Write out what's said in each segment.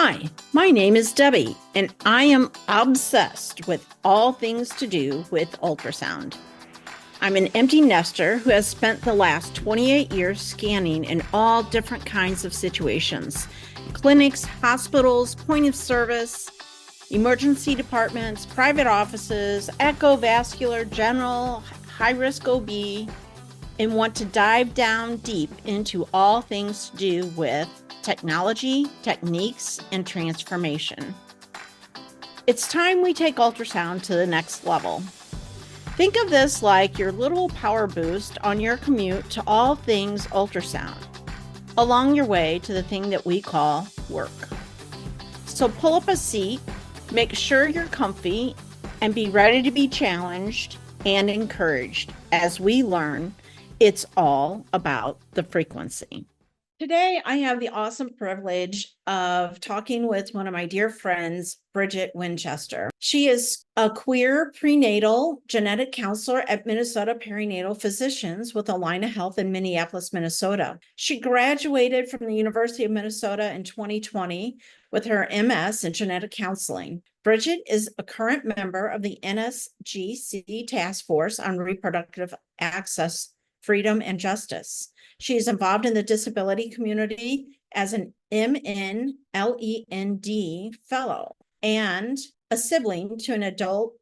Hi, my name is Debbie, and I am obsessed with all things to do with ultrasound. I'm an empty nester who has spent the last 28 years scanning in all different kinds of situations: clinics, hospitals, point of service, emergency departments, private offices, echovascular, general, high-risk OB, and want to dive down deep into all things to do with technology, techniques, and transformation. It's time we take ultrasound to the next level. Think of this like your little power boost on your commute to all things ultrasound, along your way to the thing that we call work. So pull up a seat, make sure you're comfy, and be ready to be challenged and encouraged as we learn it's all about the frequency. Today, I have the awesome privilege of talking with one of my dear friends, Bridget Winchester. She is a queer prenatal genetic counselor at Minnesota Perinatal Physicians with a line of health in Minneapolis, Minnesota. She graduated from the University of Minnesota in 2020 with her MS in genetic counseling. Bridget is a current member of the NSGC Task Force on Reproductive Access, Freedom, and Justice. She is involved in the disability community as an MNLEND fellow and a sibling to an adult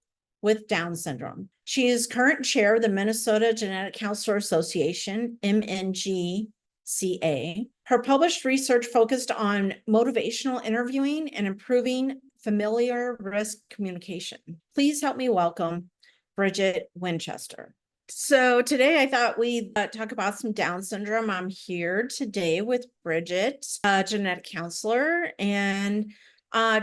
with Down syndrome. She is current chair of the Minnesota Genetic Counselor Association, MNGCA. Her published research focused on motivational interviewing and improving familiar risk communication. Please help me welcome Bridget Winchester. So today I thought we'd talk about some Down syndrome. I'm here today with Bridget, a genetic counselor, and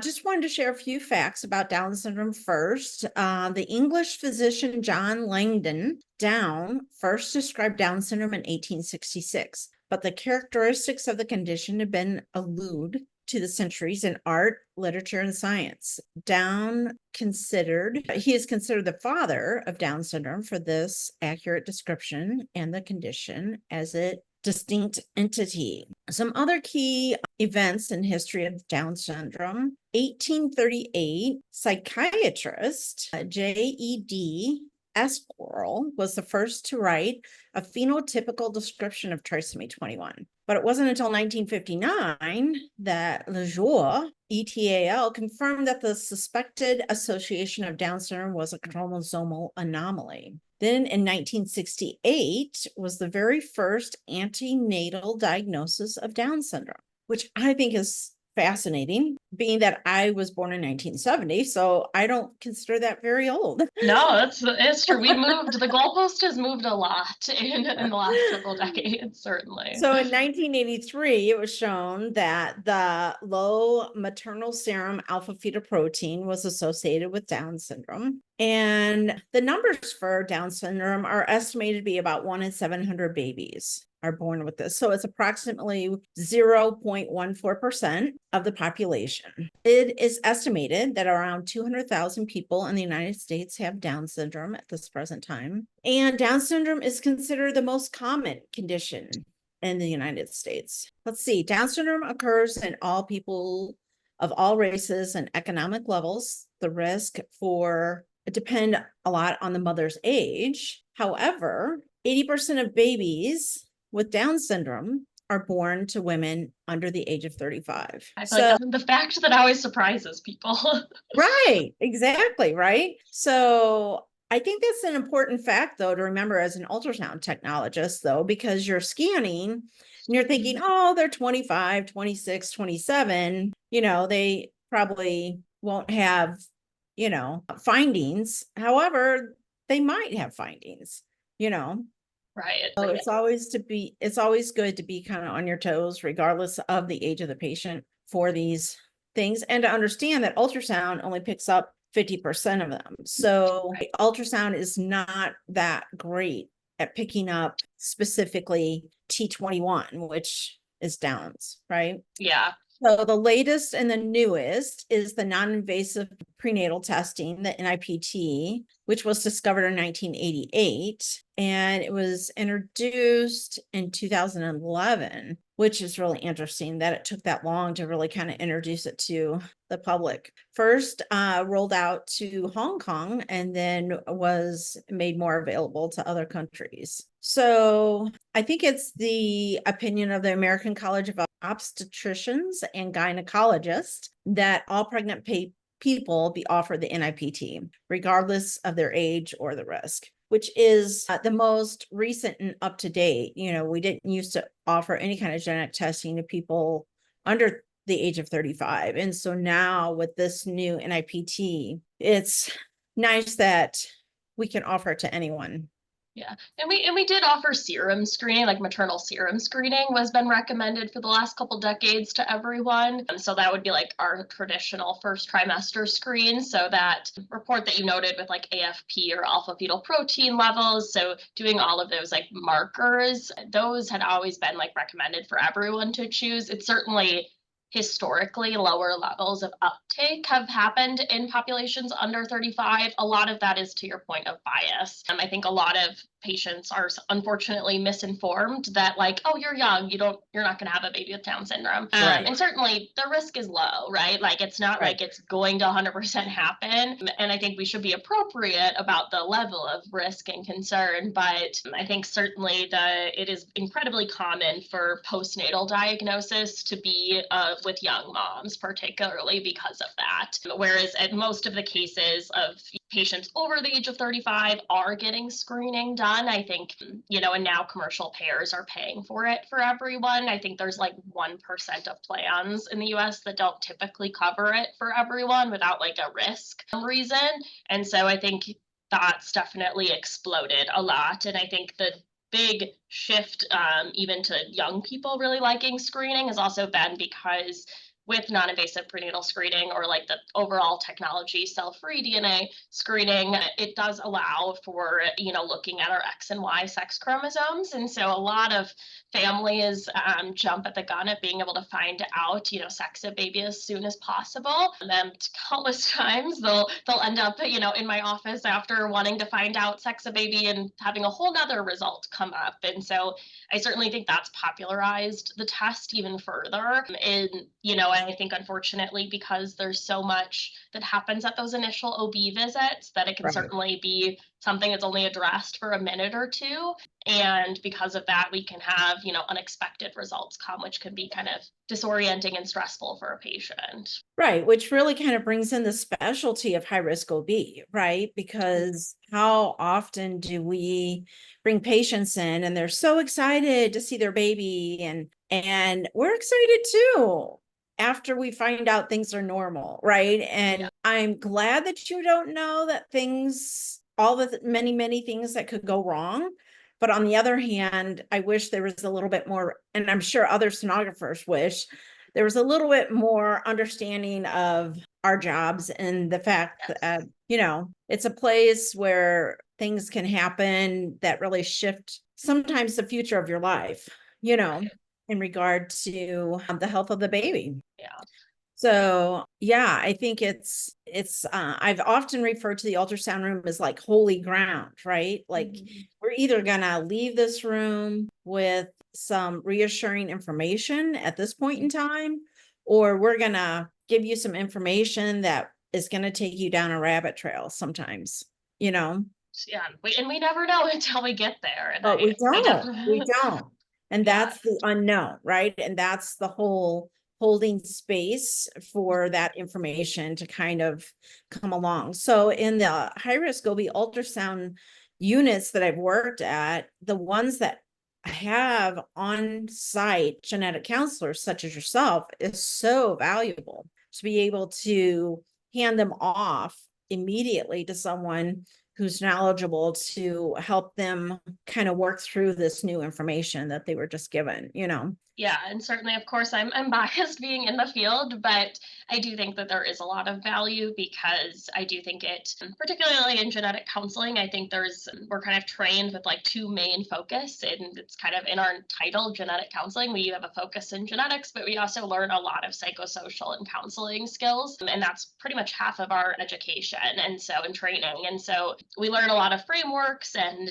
just wanted to share a few facts about Down syndrome first. The English physician John Langdon Down first described Down syndrome in 1866, but the characteristics of the condition have been allude to the centuries in art, literature, and science. He is considered the father of Down syndrome for this accurate description and the condition as a distinct entity. Some other key events in history of Down syndrome: 1838, psychiatrist J.E.D. Esquirrel was the first to write a phenotypical description of trisomy 21. But it wasn't until 1959 that Lejour, ETAL, confirmed that the suspected association of Down syndrome was a chromosomal anomaly. Then in 1968 was the very first antenatal diagnosis of Down syndrome, which I think is fascinating, being that I was born in 1970, so I don't consider that very old. No, it's true. The goalpost has moved a lot in the last several decades, certainly. So in 1983, it was shown that the low maternal serum alpha-fetoprotein was associated with Down syndrome. And the numbers for Down syndrome are estimated to be about 1 in 700 babies are born with this. So it's approximately 0.14% of the population. It is estimated that around 200,000 people in the United States have Down syndrome at this present time. And Down syndrome is considered the most common condition in the United States. Let's see, Down syndrome occurs in all people of all races and economic levels. The risk depend a lot on the mother's age. However, 80% of babies with Down syndrome are born to women under the age of 35. I feel like that's the fact that always surprises people. Right, exactly, right? So I think that's an important fact, though, to remember as an ultrasound technologist, though, because you're scanning and you're thinking, oh, they're 25, 26, 27. They probably won't have, findings. However, they might have findings, Right. So it's always good to be kind of on your toes, regardless of the age of the patient, for these things, and to understand that ultrasound only picks up 50% of them. So ultrasound is not that great at picking up specifically T21, which is Downs, right? Yeah. So the latest and the newest is the non-invasive prenatal testing, the NIPT, which was discovered in 1988, and it was introduced in 2011 which is really interesting that it took that long to really kind of introduce it to the public. First rolled out to Hong Kong and then was made more available to other countries. So I think it's the opinion of the American College of Obstetricians and Gynecologists that all pregnant people be offered the NIPT, regardless of their age or the risk, which is the most recent and up to date. You know, we didn't used to offer any kind of genetic testing to people under the age of 35. And so now with this new NIPT, it's nice that we can offer it to anyone. Yeah, and we did offer serum screening, like maternal serum screening was been recommended for the last couple decades to everyone. And so that would be like our traditional first trimester screen. So that report that you noted with like AFP or alpha fetal protein levels, so doing all of those like markers, those had always been like recommended for everyone to choose. It's certainly historically lower levels of uptake have happened in populations under 35. A lot of that is to your point of bias. I think a lot of patients are unfortunately misinformed that like, oh, you're young, you're not going to have a baby with Down syndrome. Right. And certainly the risk is low, right? Like it's not like it's going to 100% happen. And I think we should be appropriate about the level of risk and concern. But I think certainly it is incredibly common for postnatal diagnosis to be with young moms, particularly because of that. Whereas at most of the cases of patients over the age of 35 are getting screening done. I think, and now commercial payers are paying for it for everyone. I think there's like 1% of plans in the US that don't typically cover it for everyone without like a risk reason. And so I think that's definitely exploded a lot. And I think the big shift even to young people really liking screening has also been because with non-invasive prenatal screening or like the overall technology cell-free DNA screening, it does allow for, looking at our X and Y sex chromosomes. And so a lot of families jump at the gun at being able to find out, sex of baby as soon as possible. And then countless times they'll end up, in my office after wanting to find out sex of baby and having a whole nother result come up. And so I certainly think that's popularized the test even further. And, I think unfortunately, because there's so much that happens at those initial OB visits, that it can certainly be something that's only addressed for a minute or two. And because of that, we can have, unexpected results come, which can be kind of disorienting and stressful for a patient. Right, which really kind of brings in the specialty of high risk OB, right? Because how often do we bring patients in and they're so excited to see their baby and we're excited too after we find out things are normal, right? And I'm glad that you don't know that all the many things that could go wrong. But on the other hand, I wish there was a little bit more, and I'm sure other sonographers wish there was a little bit more understanding of our jobs and the fact that, it's a place where things can happen that really shift sometimes the future of your life, in regard to the health of the baby. Yeah. So I think it's I've often referred to the ultrasound room as like holy ground, right? Like we're either gonna leave this room with some reassuring information at this point in time, or we're gonna give you some information that is gonna take you down a rabbit trail sometimes, Yeah, and we never know until we get there. And but we don't. And that's the unknown, right? And that's the whole holding space for that information to kind of come along. So in the high risk OB ultrasound units that I've worked at, the ones that have on-site genetic counselors such as yourself is so valuable to be able to hand them off immediately to someone who's knowledgeable to help them kind of work through this new information that they were just given, Yeah, and certainly, of course, I'm biased being in the field, but I do think that there is a lot of value because I do think it, particularly in genetic counseling, I think we're kind of trained with like two main focus, and it's kind of in our title, genetic counseling. We have a focus in genetics, but we also learn a lot of psychosocial and counseling skills, and that's pretty much half of our education, and so in training, and so we learn a lot of frameworks, and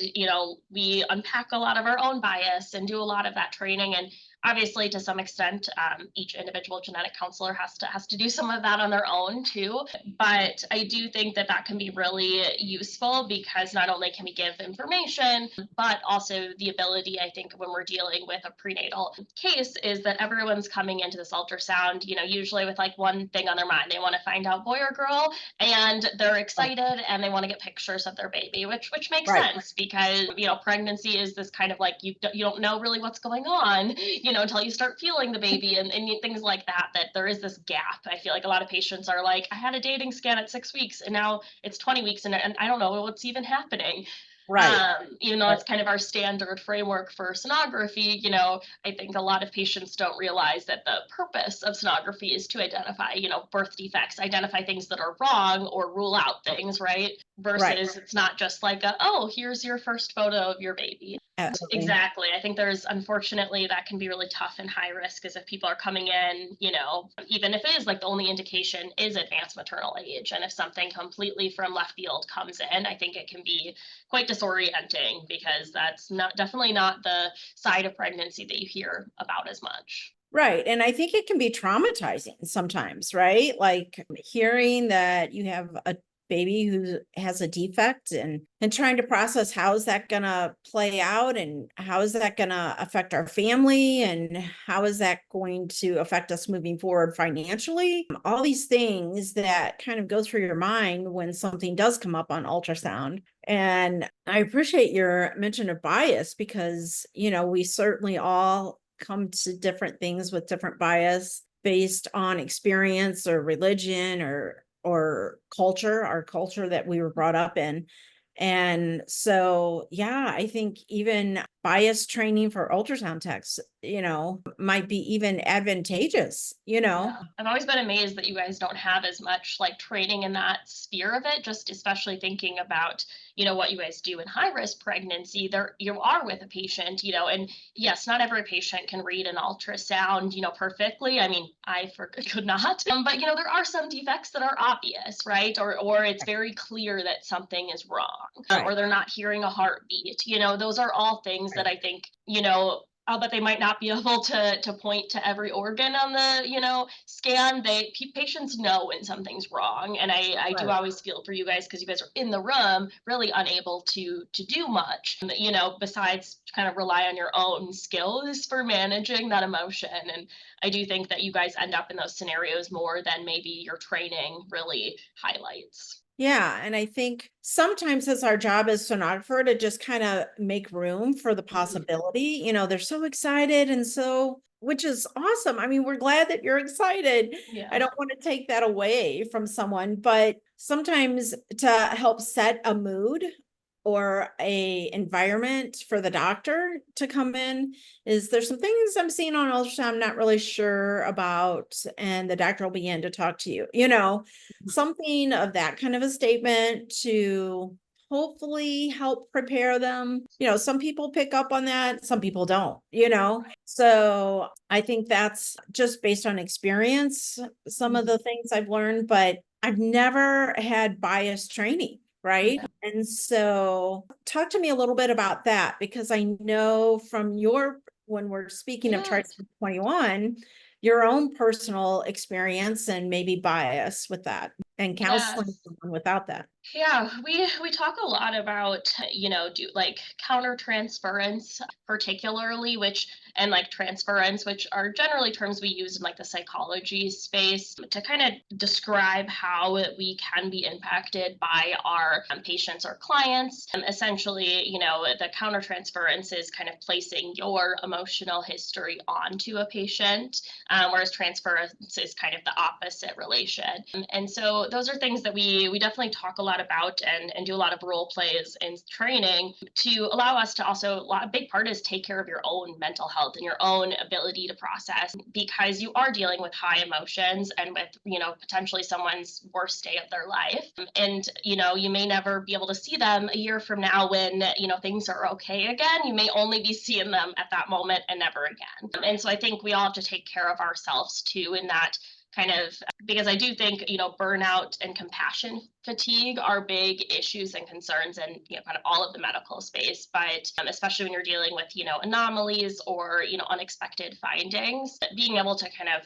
we unpack a lot of our own bias and do a lot of that training, and Obviously, to some extent, each individual genetic counselor has to do some of that on their own too. But I do think that that can be really useful, because not only can we give information, but also the ability, I think, when we're dealing with a prenatal case, is that everyone's coming into this ultrasound, usually with like one thing on their mind. They want to find out boy or girl, and they're excited and they want to get pictures of their baby, which makes Right. sense, because pregnancy is this kind of like, you don't know really what's going on, until you start feeling the baby, and things like that, that there is this gap. I feel like a lot of patients are like, I had a dating scan at 6 weeks and now it's 20 weeks and I don't know what's even happening. Right. Even though Right. it's kind of our standard framework for sonography, I think a lot of patients don't realize that the purpose of sonography is to identify, birth defects, identify things that are wrong, or rule out things, right? Right. Versus it's not just like, oh, here's your first photo of your baby. Absolutely. Exactly. I think unfortunately, that can be really tough and high risk, as if people are coming in, even if it is like the only indication is advanced maternal age. And if something completely from left field comes in, I think it can be quite disorienting, because that's definitely not the side of pregnancy that you hear about as much. Right. And I think it can be traumatizing sometimes, right? Like hearing that you have a baby who has a defect, and trying to process, how is that going to play out, and how is that going to affect our family, and how is that going to affect us moving forward financially? All these things that kind of go through your mind when something does come up on ultrasound. And I appreciate your mention of bias, because, we certainly all come to different things with different bias based on experience or religion or culture, our culture that we were brought up in. And so, yeah, I think even bias training for ultrasound techs, might be even advantageous, Yeah. I've always been amazed that you guys don't have as much like training in that sphere of it, just especially thinking about, what you guys do in high risk pregnancy. There you are with a patient, and yes, not every patient can read an ultrasound, perfectly. I mean, could not. But there are some defects that are obvious, right? Or it's very clear that something is wrong, Right. or they're not hearing a heartbeat. Those are all things that I think, but they might not be able to point to every organ on the scan. Patients know when something's wrong, and I do Right. always feel for you guys, because you guys are in the room really unable to do much, besides kind of rely on your own skills for managing that emotion. And I do think that you guys end up in those scenarios more than maybe your training really highlights. Yeah. And I think sometimes it's our job as sonographer to just kind of make room for the possibility. They're so excited, and so, which is awesome. I mean, we're glad that you're excited. Yeah. I don't want to take that away from someone, but sometimes to help set a mood or a environment for the doctor to come in, is there's some things I'm seeing on ultrasound I'm not really sure about, and the doctor will begin to talk to you, something of that kind of a statement to hopefully help prepare them. Some people pick up on that, some people don't, so I think that's just based on experience, some of the things I've learned, but I've never had bias training. Right. And so talk to me a little bit about that, because I know from when we're speaking of Yeah. trisomy 21, your own personal experience and maybe bias with that, and counseling Yes. someone without that. Yeah, we talk a lot about, do like countertransference, particularly, and like transference, which are generally terms we use in like the psychology space to kind of describe how we can be impacted by our patients or clients. Essentially, the countertransference is kind of placing your emotional history onto a patient, whereas transference is kind of the opposite relation. And so those are things that we definitely talk a lot about, and do a lot of role plays and training to allow us to also, a big part is take care of your own mental health and your own ability to process, because you are dealing with high emotions and with, potentially someone's worst day of their life. And, you may never be able to see them a year from now when, things are okay again. You may only be seeing them at that moment and never again. And so I think we all have to take care of ourselves too, in that kind of, because I do think, burnout and compassion fatigue are big issues and concerns in, kind of all of the medical space, but especially when you're dealing with, anomalies or, unexpected findings, being able to kind of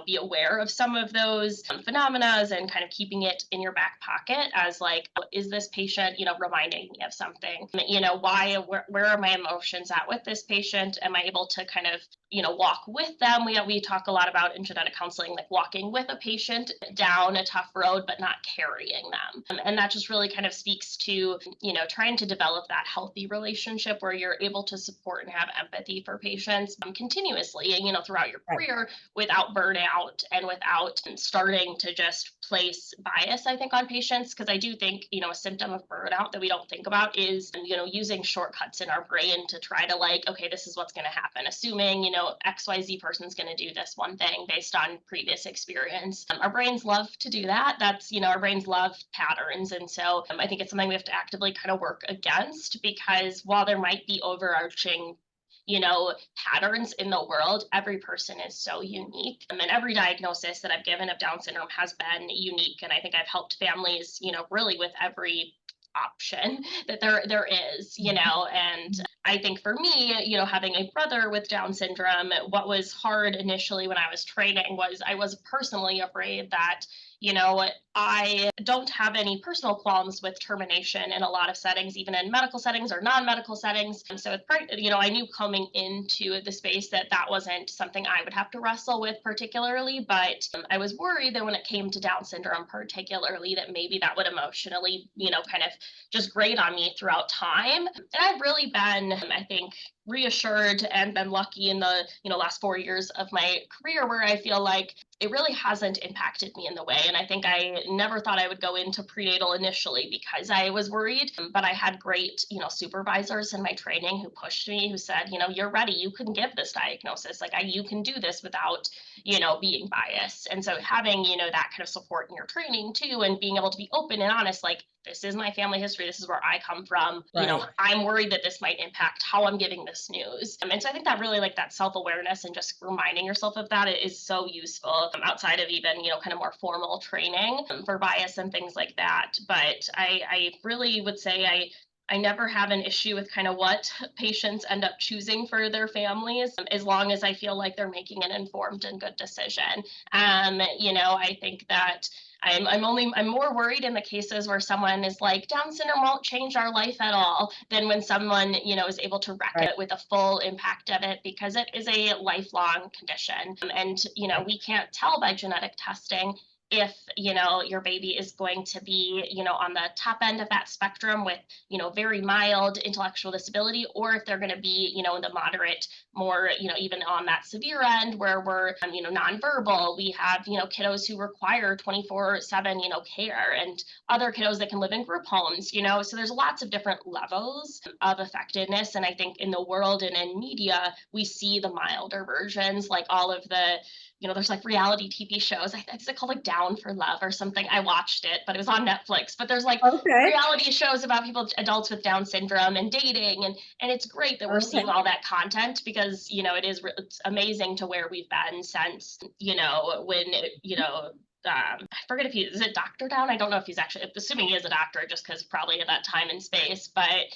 be aware of some of those phenomena and kind of keeping it in your back pocket as like, is this patient, reminding me of something? Where are my emotions at with this patient? Am I able to kind of, walk with them? We talk a lot about in genetic counseling, like walking with a patient down a tough road, but not carrying them. And that just really kind of speaks to, trying to develop that healthy relationship where you're able to support and have empathy for patients continuously, and, throughout your career without burnout and without starting to just place bias, I think, on patients. Because I do think, a symptom of burnout that we don't think about is, using shortcuts in our brain to try to like, okay, this is what's going to happen, assuming, XYZ person's going to do this one thing based on previous experience. Our brains love to do that. That's, our brains love patterns. And so I think it's something we have to actively kind of work against, because while there might be overarching patterns in the world, every person is so unique. And every diagnosis that I've given of Down syndrome has been unique. And I think I've helped families, really with every option that there is, and I think for me, having a brother with Down syndrome, what was hard initially when I was training was I was personally afraid that, I don't have any personal qualms with termination in a lot of settings, even in medical settings or non-medical settings. And so, I knew coming into the space that wasn't something I would have to wrestle with particularly, but I was worried that when it came to Down syndrome particularly, that maybe that would emotionally, kind of just grate on me throughout time. And I've really been, I think, reassured and been lucky in the last 4 years of my career where I feel like it really hasn't impacted me in the way. And I think I never thought I would go into prenatal initially because I was worried, but I had great, supervisors in my training who pushed me, who said, you're ready, you can give this diagnosis, like you can do this without, being biased. And so having, that kind of support in your training too, and being able to be open and honest, like, this is my family history, this is where I come from, I'm worried that this might impact how I'm giving this news. And so I think that really, like, that self-awareness and just reminding yourself of that is so useful outside of even, kind of more formal training for bias and things like that. But I really would say I never have an issue with kind of what patients end up choosing for their families, as long as I feel like they're making an informed and good decision. I think that I'm more worried in the cases where someone is like, Down syndrome won't change our life at all, than when someone, is able to wreck it with a full impact of it, because it is a lifelong condition. And, we can't tell by genetic testing if, your baby is going to be, on the top end of that spectrum with, very mild intellectual disability, or if they're going to be, in the moderate, more, even on that severe end where we're, nonverbal. We have, kiddos who require 24/7, care, and other kiddos that can live in group homes, so there's lots of different levels of effectiveness. And I think in the world and in media, we see the milder versions, like all of the, there's like reality TV shows. I think it's called like Down for Love or something. I watched it, but it was on Netflix. But there's like reality shows about adults with Down syndrome and dating. And it's great that we're seeing all that content, because, it's amazing to where we've been since, when, I forget if is it Dr. Down? I don't know if he's actually, assuming he is a doctor, just because probably at that time and space. But,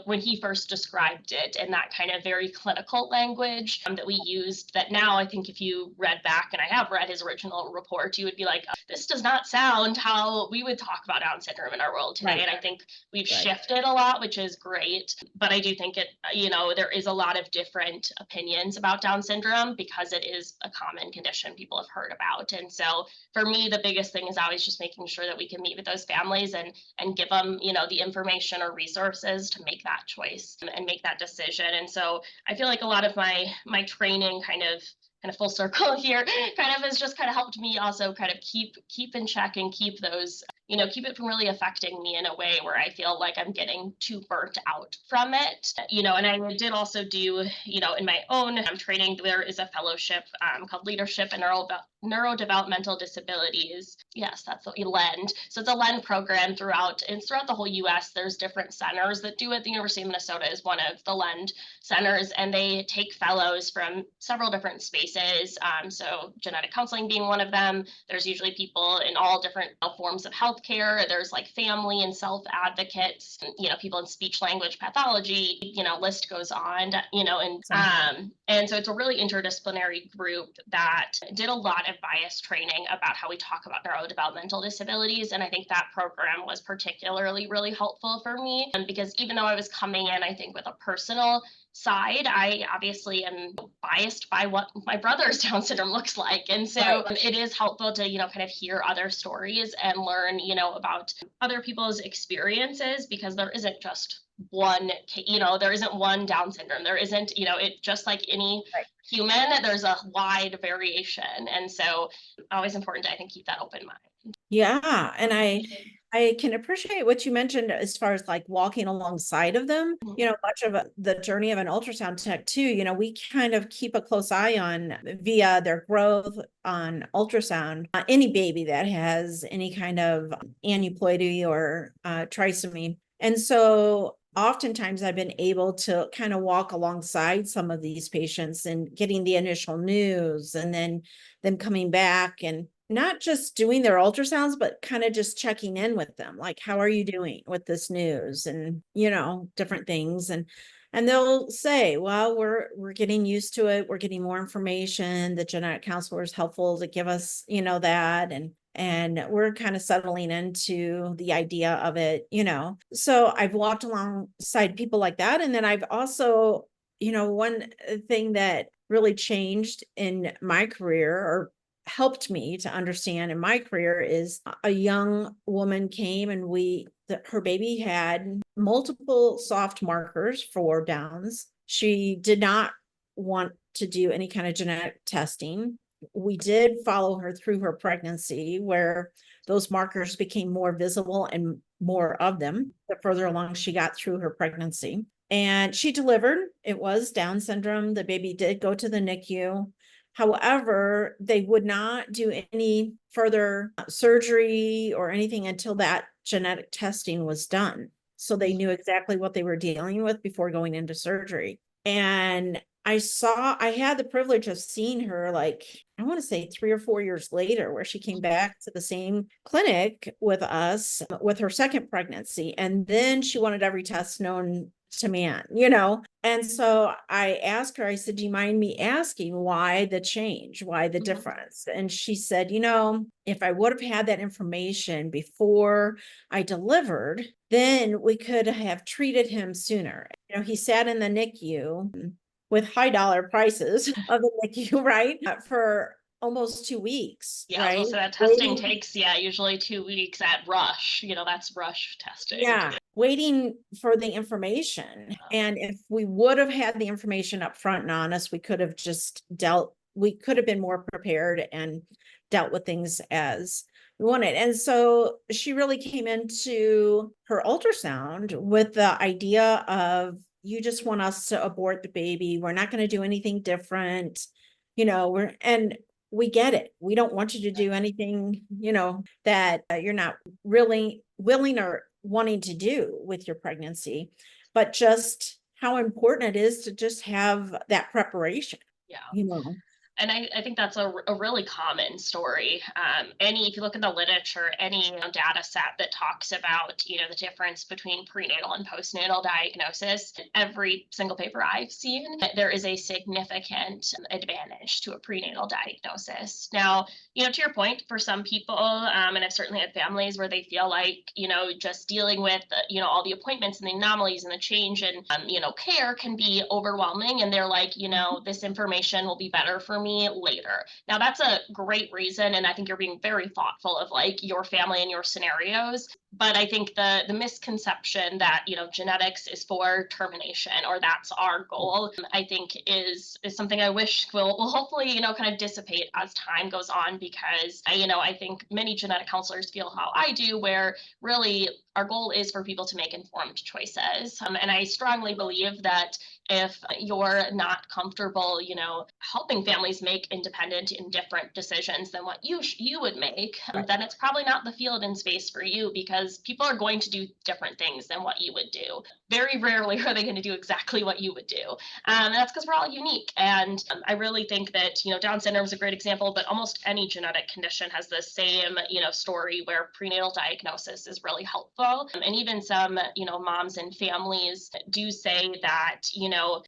when he first described it in that kind of very clinical language that we used, that now I think if you read back, and I have read his original report, you would be like, this does not sound how we would talk about Down syndrome in our world today. And I think we've shifted a lot, which is great. But I do think there is a lot of different opinions about Down syndrome, because it is a common condition people have heard about. And so for me, the biggest thing is always just making sure that we can meet with those families and give them, the information or resources to make that choice and make that decision. And so I feel like a lot of my training kind of full circle here kind of has just kind of helped me also kind of keep in check and keep those, keep it from really affecting me in a way where I feel like I'm getting too burnt out from it. And I did also do, in my own training, there is a fellowship called Leadership in Neurodevelopmental Disabilities. Yes, that's what we LEND. So it's a LEND program throughout the whole US. There's different centers that do it. The University of Minnesota is one of the LEND centers, and they take fellows from several different spaces. So genetic counseling being one of them. There's usually people in all different forms of healthcare. There's like family and self advocates, people in speech language pathology, list goes on, and so it's a really interdisciplinary group that did a lot of bias training about how we talk about neurodevelopmental disabilities. And I think that program was particularly really helpful for me. And because even though I was coming in, I think with a personal side, I obviously am biased by what my brother's Down syndrome looks like. And so it is helpful to, kind of hear other stories and learn, about other people's experiences, because there isn't just one, there isn't one Down syndrome. There isn't, it just like any human, there's a wide variation. And so always important to, I think, keep that open mind. Yeah. And I can appreciate what you mentioned as far as like walking alongside of them. Much of the journey of an ultrasound tech too, we kind of keep a close eye on via their growth on ultrasound, any baby that has any kind of aneuploidy or trisomy. And so oftentimes I've been able to kind of walk alongside some of these patients and getting the initial news, and then them coming back and not just doing their ultrasounds, but kind of just checking in with them. Like, how are you doing with this news? And, different things. And they'll say, well, we're getting used to it. We're getting more information. The genetic counselor is helpful to give us, that. And we're kind of settling into the idea of it, So I've walked alongside people like that. And then I've also, one thing that really changed in my career, or helped me to understand in my career, is a young woman came, and her baby had multiple soft markers for Downs. She did not want to do any kind of genetic testing. We did follow her through her pregnancy, where those markers became more visible and more of them the further along she got through her pregnancy. And she delivered. It was Down syndrome. The baby did go to the NICU. However, they would not do any further surgery or anything until that genetic testing was done. So they knew exactly what they were dealing with before going into surgery. And I had the privilege of seeing her, like, I want to say 3 or 4 years later, where she came back to the same clinic with us with her second pregnancy. And then she wanted every test known to man, And so I asked her, I said, do you mind me asking why the change, why the difference? And she said, if I would have had that information before I delivered, then we could have treated him sooner. He sat in the NICU with high dollar prices of the NICU, right? For almost 2 weeks. Yeah, right? So that testing takes, usually 2 weeks at rush. That's rush testing. Yeah, waiting for the information. And if we would have had the information up front and honest, we could have been more prepared and dealt with things as we wanted. And so she really came into her ultrasound with the idea of, you just want us to abort the baby. We're not going to do anything different. We get it. We don't want you to do anything, that you're not really willing or wanting to do with your pregnancy, but just how important it is to just have that preparation. Yeah. And I think that's a really common story. If you look at the literature, any data set that talks about, the difference between prenatal and postnatal diagnosis, every single paper I've seen, there is a significant advantage to a prenatal diagnosis. Now, to your point, for some people, and I've certainly had families where they feel like, just dealing with, all the appointments and the anomalies and the change in, care can be overwhelming. And they're like, this information will be better for me later. Now, that's a great reason. And I think you're being very thoughtful of like your family and your scenarios. But I think the misconception that, genetics is for termination or that's our goal, I think is something I wish will hopefully, kind of dissipate as time goes on, because I think many genetic counselors feel how I do, where really our goal is for people to make informed choices. And I strongly believe that if you're not comfortable, helping families make independent and different decisions than what you would make, Right. then it's probably not the field and space for you, because people are going to do different things than what you would do. Very rarely are they going to do exactly what you would do. And that's because we're all unique. And I really think that, Down syndrome is a great example, but almost any genetic condition has the same, story where prenatal diagnosis is really helpful. And even some, moms and families do say that,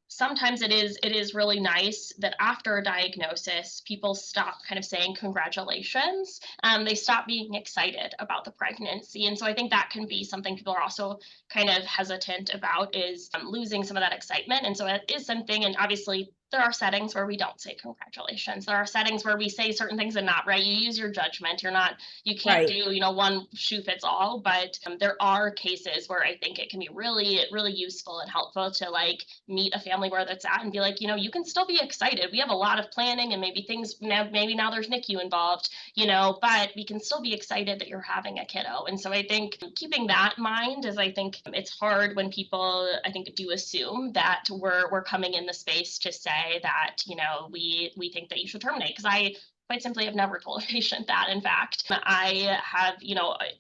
sometimes it is really nice that after a diagnosis, people stop kind of saying congratulations. They stop being excited about the pregnancy. And so I think that can be something people are also kind of hesitant about, is losing some of that excitement. And so it is something, and obviously there are settings where we don't say congratulations. There are settings where we say certain things and not, right? You use your judgment. You can't Right. do, one shoe fits all, but there are cases where I think it can be really, really useful and helpful to like meet a family where that's at and be like, you can still be excited. We have a lot of planning and maybe maybe now there's NICU involved, but we can still be excited that you're having a kiddo. And so I think keeping that in mind is, I think it's hard when people, I think, do assume that we're coming in the space to say that, we think that you should terminate. Because I quite simply have never told a patient that. In fact, I have,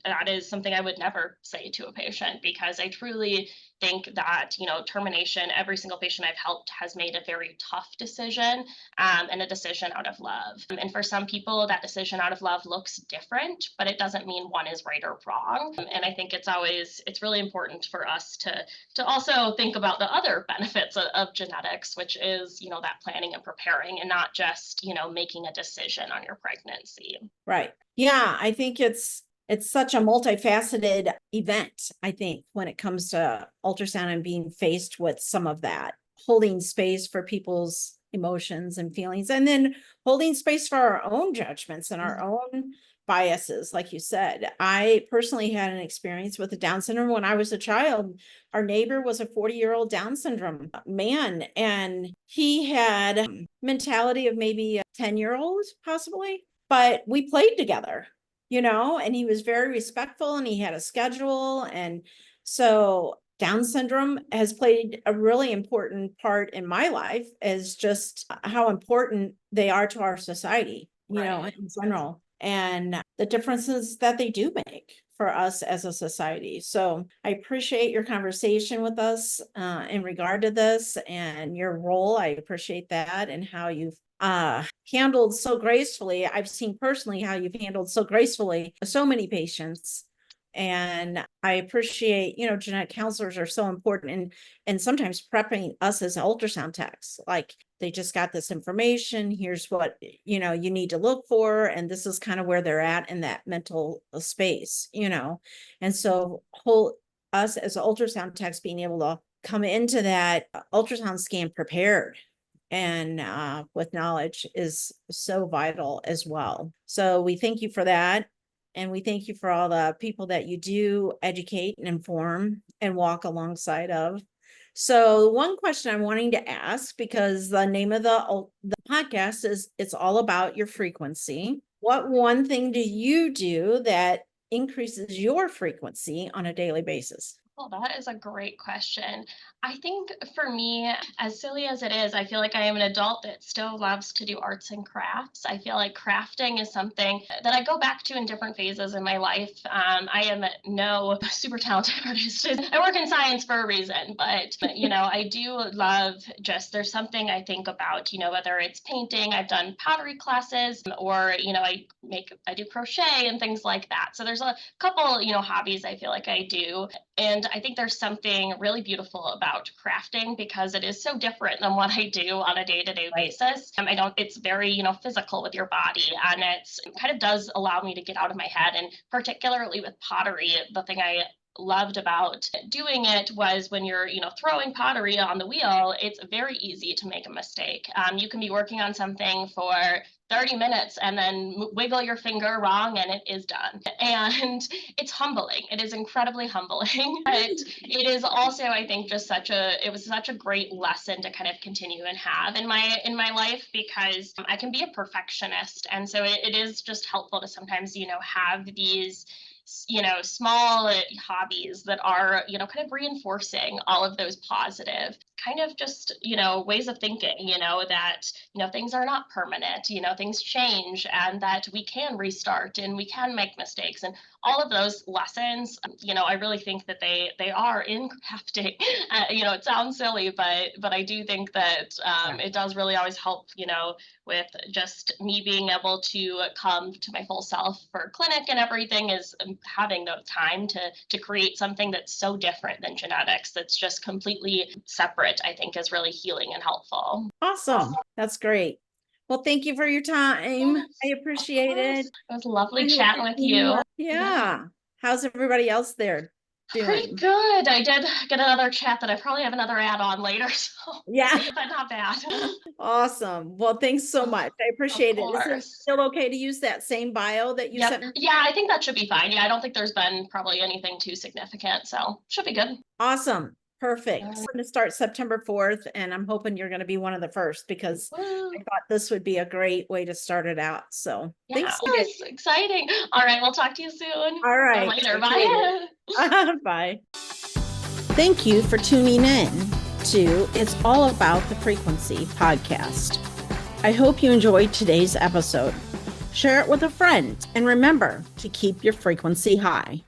that is something I would never say to a patient, because I truly think that, termination, every single patient I've helped has made a very tough decision, and a decision out of love. And for some people, that decision out of love looks different, but it doesn't mean one is right or wrong. And I think it's really important for us to also think about the other benefits of genetics, which is, that planning and preparing, and not just, making a decision on your pregnancy. Right. Yeah, I think it's such a multifaceted event, I think, when it comes to ultrasound and being faced with some of that, holding space for people's emotions and feelings, and then holding space for our own judgments and our own biases. Like you said, I personally had an experience with the Down syndrome when I was a child. Our neighbor was a 40-year-old Down syndrome man, and he had mentality of maybe a 10-year-old possibly, but we played together, and he was very respectful and he had a schedule. And so Down syndrome has played a really important part in my life, as just how important they are to our society, Right. in general, and the differences that they do make for us as a society. So I appreciate your conversation with us in regard to this and your role. I appreciate that, and how you've handled so gracefully. I've seen personally how you've handled so gracefully so many patients. And I appreciate, genetic counselors are so important, and sometimes prepping us as ultrasound techs. Like, they just got this information. Here's what, you need to look for. And this is kind of where they're at in that mental space, And so us as ultrasound techs being able to come into that ultrasound scan prepared and with knowledge is so vital as well. So we thank you for that. And we thank you for all the people that you do educate and inform and walk alongside of. So one question I'm wanting to ask, because the name of the podcast is, it's all about your frequency. What one thing do you do that increases your frequency on a daily basis? Well, that is a great question. I think for me, as silly as it is, I feel like I am an adult that still loves to do arts and crafts. I feel like crafting is something that I go back to in different phases in my life. I am no super talented artist. I work in science for a reason, but I do love there's something I think about, whether it's painting, I've done pottery classes, or, I do crochet and things like that. So there's a couple, hobbies I feel like I do. And I think there's something really beautiful about crafting, because it is so different than what I do on a day-to-day basis. It's very, physical with your body, and it kind of does allow me to get out of my head. And particularly with pottery, the thing I loved about doing it was when you're, throwing pottery on the wheel, it's very easy to make a mistake. You can be working on something for 30 minutes and then wiggle your finger wrong and it is done. And it's humbling. It is incredibly humbling. But it is also, I think, just it was such a great lesson to kind of continue and have in my life, because I can be a perfectionist. And so it is just helpful to sometimes, have these small hobbies that are, kind of reinforcing all of those positive kind of just, ways of thinking, that, things are not permanent, things change, and that we can restart and we can make mistakes, and all of those lessons, I really think that they are in crafting. It sounds silly, but I do think that it does really always help, with just me being able to come to my full self for clinic and everything, is having the time to create something that's so different than genetics, that's just completely separate, I think is really healing and helpful. Awesome. That's great. Well, thank you for your time. Yes, I appreciate it. It was lovely chatting with you. Yeah. How's everybody else there doing? Pretty good. I did get another chat that I probably have another ad on later, so yeah, but not bad. Awesome. Well, thanks so much. I appreciate it. Is it still okay to use that same bio that you sent? Yeah, I think that should be fine. Yeah, I don't think there's been probably anything too significant, so should be good. Awesome. Perfect. We're going to start September 4th, and I'm hoping you're going to be one of the first, because I thought this would be a great way to start it out. So thanks. It's exciting. All right, we'll talk to you soon. All right. Later. Bye. Bye. Thank you for tuning in to It's All About the Frequency podcast. I hope you enjoyed today's episode. Share it with a friend, and remember to keep your frequency high.